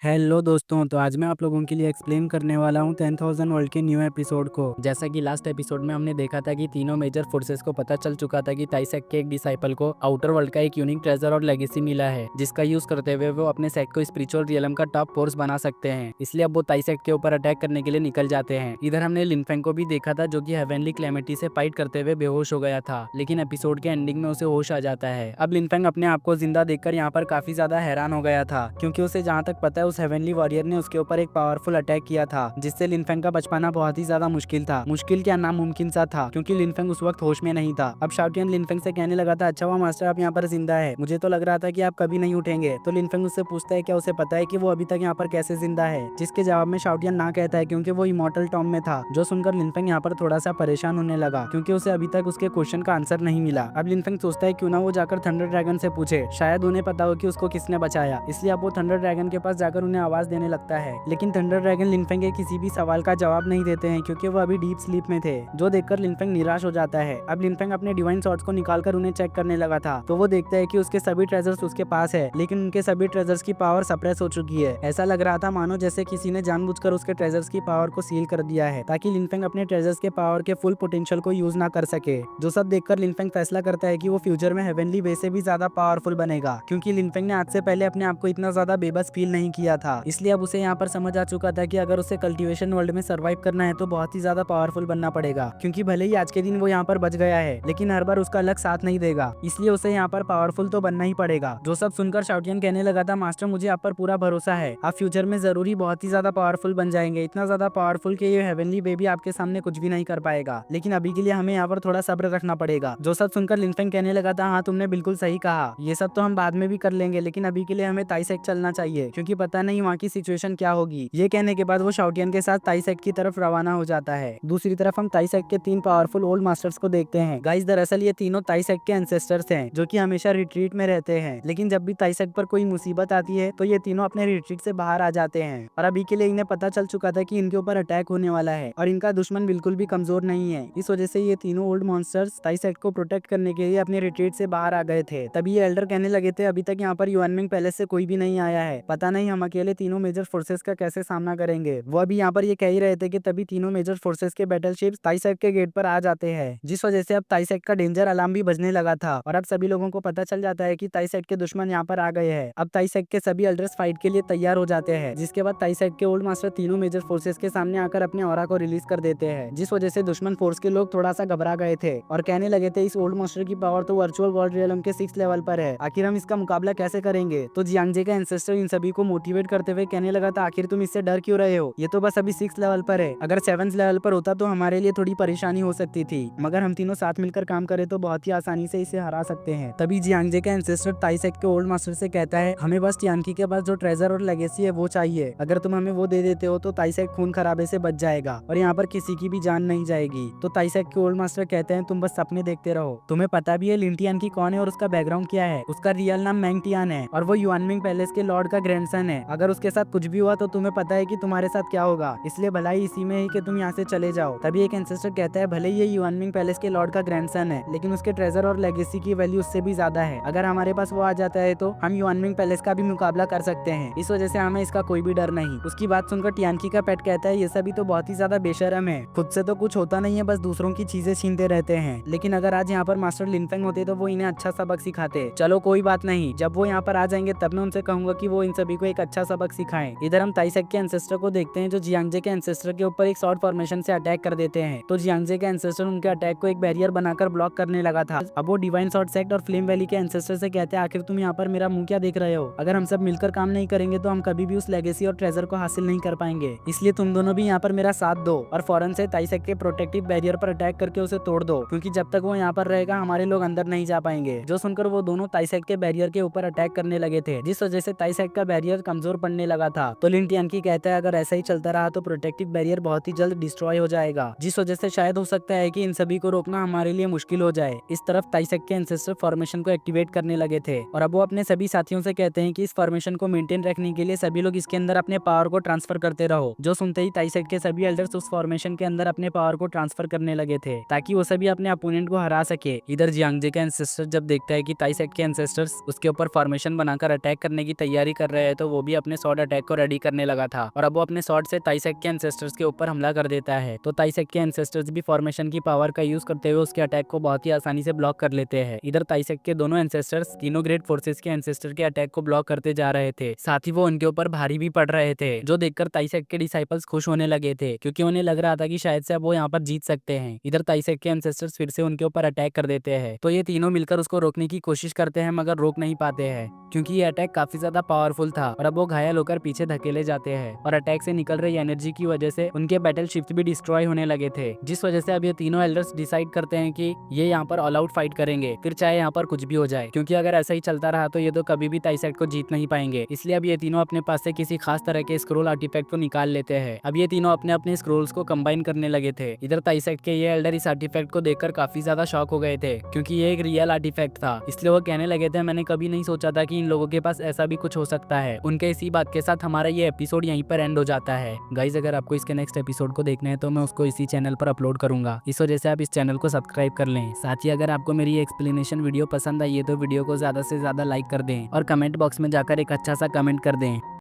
Hello दोस्तों, तो आज मैं आप लोगों के लिए एक्सप्लेन करने वाला हूँ 10,000 वर्ल्ड के न्यू एपिसोड को। जैसा कि लास्ट एपिसोड में हमने देखा था कि तीनों मेजर फोर्सेस को पता चल चुका था कि ताइसेक के एक डिसाइपल को आउटर वर्ल्ड का एक यूनिक ट्रेजर और लेगेसी मिला है, जिसका यूज करते हुए वो अपने सेट को स्पिरिचुअल रियलम का टॉप फोर्स बना सकते हैं। इसलिए अब वो ताइसेक के ऊपर अटैक करने के लिए निकल जाते हैं। इधर हमने लिनफेंग को भी देखा था, जो कि हेवनली क्लेमिटी से फाइट करते हुए बेहोश हो गया था, लेकिन एपिसोड के एंडिंग में उसे होश आ जाता है। अब लिनफेंग अपने आप को जिंदा देखकर यहाँ पर काफी ज्यादा हैरान हो गया था, क्योंकि उसे जहाँ तक पता है उस हेवनली वॉरियर ने उसके ऊपर एक पावरफुल अटैक किया था, जिससे लिनफेंग का बच पाना बहुत ही ज्यादा मुश्किल था। मुश्किल क्या, नामुमकिन सा था, क्योंकि लिनफेंग उस वक्त होश में नहीं था। अब शाओटियन लिनफेंग से कहने लगा था, अच्छा हुआ मास्टर आप यहाँ पर जिंदा है, मुझे तो लग रहा था कि आप कभी नहीं उठेंगे। तो लिनफेंग उससे पूछता है क्या उसे पता है कि वो अभी तक यहाँ पर कैसे जिंदा है, जिसके जवाब में शाओटियन ना कहता है, क्योंकि वो इमॉर्टल टॉम में था। जो सुनकर लिनफेंग यहाँ पर थोड़ा सा परेशान होने लगा, क्योंकि उसे अभी तक उसके क्वेश्चन का आंसर नहीं मिला। अब लिनफेंग सोचता है क्यों ना वो जाकर थंडर ड्रैगन से पूछे, शायद उन्हें पता हो कि उसको किसने बचाया। इसलिए अब वो थंडर ड्रैगन के पास जाकर उन्हें आवाज देने लगता है, लेकिन थंडर ड्रैगन लिनफेंग के किसी भी सवाल का जवाब नहीं देते हैं, क्योंकि वो अभी डीप स्लीप में थे, जो देखकर लिनफेंग निराश हो जाता है। अब लिनफेंग अपने डिवाइन सॉर्ड्स को निकालकर उन्हें चेक करने लगा था, तो वो देखता है कि उसके सभी ट्रेजर्स उसके पास है, लेकिन उनके सभी ट्रेजर्स की पावर सप्रेस हो चुकी है। ऐसा लग रहा था मानो जैसे किसी ने जानबूझकर उसके ट्रेजर्स की पावर को सील कर दिया है, ताकि लिनफेंग अपने ट्रेजर्स के पावर के फुल पोटेंशियल को यूज ना कर सके। जो सब देखकर लिनफेंग फैसला करता है कि वो फ्यूचर में हेवनली वे से भी ज्यादा पावरफुल बनेगा, क्योंकि लिनफेंग ने आज से पहले अपने आप को इतना ज्यादा बेबस फील नहीं किया था। इसलिए अब उसे यहाँ पर समझ आ चुका था कि अगर उसे कल्टीवेशन वर्ल्ड में सर्वाइव करना है तो बहुत ही ज्यादा पावरफुल बनना पड़ेगा, क्योंकि भले ही आज के दिन वो यहाँ पर बच गया है, लेकिन हर बार उसका लक साथ नहीं देगा। इसलिए उसे यहाँ पर पावरफुल तो बनना ही पड़ेगा। जो सब सुनकर शाओटियन कहने लगा था, मास्टर मुझे आप पर पूरा भरोसा है, आप फ्यूचर में जरूरी बहुत ही ज्यादा पावरफुल बन जाएंगे, इतना ज्यादा पावरफुल कि ये हेवनली बेबी आपके सामने कुछ भी नहीं कर पाएगा, लेकिन अभी के लिए हमें यहाँ पर थोड़ा सब्र रखना पड़ेगा। जो सब सुनकर लिनफेंग कहने लगा था, हाँ तुमने बिल्कुल सही कहा, ये सब तो हम बाद में भी कर लेंगे, लेकिन अभी के लिए हमें ताइसेक चलना चाहिए, क्योंकि पता नहीं वहाँ की सिचुएशन क्या होगी। ये कहने के बाद वो शाओटियन के साथ ताइसेक की तरफ रवाना हो जाता है। दूसरी तरफ हम ताइसेक के तीन पावरफुल ओल्ड मास्टर्स को देखते हैं। गाइस दरअसल ये तीनों ताइसेक के एंसेस्टर्स हैं, जो कि हमेशा रिट्रीट में रहते हैं, लेकिन जब भी ताइसेक पर कोई मुसीबत आती है तो ये तीनों अपने रिट्रीट से बाहर आ जाते हैं। और अभी के लिए इन्हें पता चल चुका था कि इनके ऊपर अटैक होने वाला है, और इनका दुश्मन बिल्कुल भी कमजोर नहीं है। इस वजह से ये तीनों ओल्ड मॉन्स्टर्स ताइसेक को प्रोटेक्ट करने के लिए अपने रिट्रीट से बाहर आ गए थे। तभी ये एल्डर कहने लगे थे, अभी तक यहाँ पर युआनमिंग पैलेस से कोई भी नहीं आया है, पता नहीं हम अकेले तीनों मेजर फोर्सेस का कैसे सामना करेंगे। वो अभी यहाँ पर ये कह ही रहे थे कि तभी तीनों मेजर फोर्सेस के बैटलशिप्स ताइसेक के गेट पर आ जाते हैं, जिस वजह से अब ताइसेक का डेंजर अलार्म भी बजने लगा था, और अब सभी लोगों को पता चल जाता है कि ताइसेक के दुश्मन यहाँ पर आ गए हैं। अब ताइसेक के सभी एल्डर्स फाइट के लिए तैयार हो जाते हैं, जिसके बाद ताइसेक के ओल्ड मास्टर तीनों मेजर फोर्सेस के सामने आकर अपने ऑरा को रिलीज कर देते हैं, जिस वजह से दुश्मन फोर्स के लोग थोड़ा सा घबरा गए थे और कहने लगे थे, इस ओल्ड मास्टर की पावर तो वर्चुअल वर्ल्ड रियलम के 6 लेवल पर है, आखिर हम इसका मुकाबला कैसे करेंगे। तो जियांगजे का एंसेस्टर इन सभी को मोटिवेट करते हुए कहने लगा था, आखिर तुम इससे डर क्यों रहे हो, ये तो बस अभी 6 लेवल पर है, अगर 7 लेवल पर होता तो हमारे लिए थोड़ी परेशानी हो सकती थी, मगर हम तीनों साथ मिलकर काम करें तो बहुत ही आसानी से इसे हरा सकते हैं। तभी जियांगजे का एंसेस्टर ताइसेक के ओल्ड मास्टर से कहता है, हमें बस टियानकी के पास जो ट्रेजर और लेगेसी है वो चाहिए, अगर तुम हमें वो दे देते हो तो ताइसेक खून खराबे से बच जाएगा और यहाँ पर किसी की भी जान नहीं जाएगी। तो ताइसेक के ओल्ड मास्टर कहते हैं, तुम बस सपने देखते रहो, तुम्हें पता भी है लिन टियानकी कौन है और उसका बैकग्राउंड क्या है। उसका रियल नाम मैंग टियान है और वो युआनमिंग पैलेस के लॉर्ड का ग्रैंडसन है, अगर उसके साथ कुछ भी हुआ तो तुम्हें पता है कि तुम्हारे साथ क्या होगा, इसलिए भलाई इसी में ही कि तुम यहाँ से चले जाओ। तभी एक एंसेस्टर कहता है, भले ये युआनमिंग पैलेस के लॉर्ड का ग्रैंडसन है, लेकिन उसके ट्रेजर और लेगेसी की वैल्यू उससे भी ज्यादा है, अगर हमारे पास वो आ जाता है तो हम युआनमिंग पैलेस का भी मुकाबला कर सकते हैं, इस वजह से हमें इसका कोई भी डर नहीं। उसकी बात सुनकर टियानकी का पेट कहता है, ये सभी तो बहुत ही ज्यादा बेशर्म है, खुद से तो कुछ होता नहीं है, बस दूसरों की चीजें छीनते रहते हैं, लेकिन अगर आज यहाँ पर मास्टर लिनफेंग होते तो वो इन्हें अच्छा सबक सिखाते। चलो कोई बात नहीं, जब वो यहाँ पर आ जाएंगे तब मैं उनसे कहूंगा कि वो इन सभी को एक अच्छा सबक सिखाएं। इधर हम ताइसेक के एंसेस्टर को देखते हैं, जो जियांगजे के एंसेस्टर के ऊपर एक शॉर्ट फॉर्मेशन से अटैक कर देते हैं। तो जियांगजे के एंसेस्टर उनके अटैक को एक बैरियर बनाकर ब्लॉक करने लगा था। अब वो डिवाइन शॉर्ट सेक्ट और फ्लेम वैली के एंसेस्टर से कहते हैं, आखिर तुम यहाँ पर मेरा मुंह क्या देख रहे हो, अगर हम सब मिलकर काम नहीं करेंगे तो हम कभी भी उस लेगेसी और ट्रेजर को हासिल नहीं कर पाएंगे, इसलिए तुम दोनों भी यहाँ पर मेरा साथ दो और फौरन से ताइसेक के प्रोटेक्टिव बैरियर पर अटैक करके उसे तोड़ दो, क्योंकि जब तक वो यहाँ पर रहेगा हमारे लोग अंदर नहीं जा पाएंगे। जो सुनकर वो दोनों ताइसेक के बैरियर के ऊपर अटैक करने लगे थे, जिस वजह से ताइसेक का बैरियर कमजोर पड़ने लगा था। तो लिन टियानकी कहता है, अगर ऐसा ही चलता रहा तो प्रोटेक्टिव बैरियर बहुत ही जल्द डिस्ट्रॉय हो जाएगा, जिस वजह से शायद हो सकता है कि इन सभी को रोकना हमारे लिए मुश्किल हो जाए। इस तरफ ताइसेक के एंसेस्टर फॉर्मेशन को एक्टिवेट करने लगे थे और अब वो अपने सभी साथियों से कहते हैं कि इस फॉर्मेशन को मेंटेन रखने के लिए सभी लोग इसके अंदर अपने पावर को ट्रांसफर करते रहो। जो सुनते ही ताइसेक के सभी एल्डर्स उस फॉर्मेशन के अंदर अपने पावर को ट्रांसफर करने लगे थे, ताकि वो सभी अपने अपोनेंट को हरा सके। इधर जियांगजे का एंसेस्टर जब देखता है कि ताइसेक के एंसेस्टर्स उसके ऊपर फॉर्मेशन बनाकर अटैक करने की तैयारी कर रहे हैं, तो वो भी अपने स्वॉर्ड अटैक को रेडी करने लगा था और अब वो अपने स्वॉर्ड से ताइसेक के एंसेस्टर्स के ऊपर हमला कर देता है। तो ताइसेक के एंसेस्टर्स भी फॉर्मेशन की पावर का यूज करते हुए उसके अटैक को बहुत ही आसानी से ब्लॉक कर लेते हैं। इधर ताइसेक के दोनों एंसेस्टर्स तीनों ग्रेट फोर्सेस के एंसेस्टर के अटैक को ब्लॉक करते जा रहे थे, साथ ही वो उनके ऊपर भारी भी पड़ रहे थे, जो देखकर ताइसेक के डिसाइपल्स खुश होने लगे थे क्योंकि उन्हें लग रहा था कि शायद से अब वो यहाँ पर जीत सकते हैं। इधर ताइसेक के एंसेस्टर्स फिर से उनके ऊपर अटैक कर देते हैं, तो ये तीनों मिलकर उसको रोकने की कोशिश करते हैं मगर रोक नहीं पाते हैं क्योंकि ये अटैक काफी ज्यादा पावरफुल था और अब वो घायल होकर पीछे धकेले जाते हैं और अटैक से निकल रही एनर्जी की वजह से उनके बैटल शिप्स भी डिस्ट्रॉय होने लगे थे, जिस वजह से अब ये तीनों एल्डर्स डिसाइड करते हैं कि ये यहाँ पर ऑल आउट फाइट करेंगे, फिर चाहे यहाँ पर कुछ भी हो जाए, क्योंकि अगर ऐसा ही चलता रहा तो ये तो कभी भी ताइसेक को जीत नहीं पाएंगे। इसलिए अब ये तीनों अपने पास से किसी खास तरह के स्क्रोल आर्टिफैक्ट को निकाल लेते हैं। अब ये तीनों अपने अपने स्क्रोल्स को कंबाइन करने लगे थे। इधर ताइसेक के ये एल्डर इस आर्टिफैक्ट को देखकर काफी ज्यादा शॉक हो गए थे क्योंकि ये एक रियल आर्टिफैक्ट था, इसलिए वो कहने लगे थे मैंने कभी नहीं सोचा था कि इन लोगों के पास ऐसा भी कुछ हो सकता है। उनके इसी बात के साथ हमारा ये एपिसोड यहीं पर एंड हो जाता है। गाइज अगर आपको इसके नेक्स्ट एपिसोड को देखना है तो मैं उसको इसी चैनल पर अपलोड करूंगा, इस वजह से आप इस चैनल को सब्सक्राइब कर लें। साथ ही अगर आपको मेरी एक्सप्लेनेशन वीडियो पसंद आई है तो वीडियो को ज्यादा से ज्यादा लाइक कर दें और कमेंट बॉक्स में जाकर एक अच्छा सा कमेंट कर दें।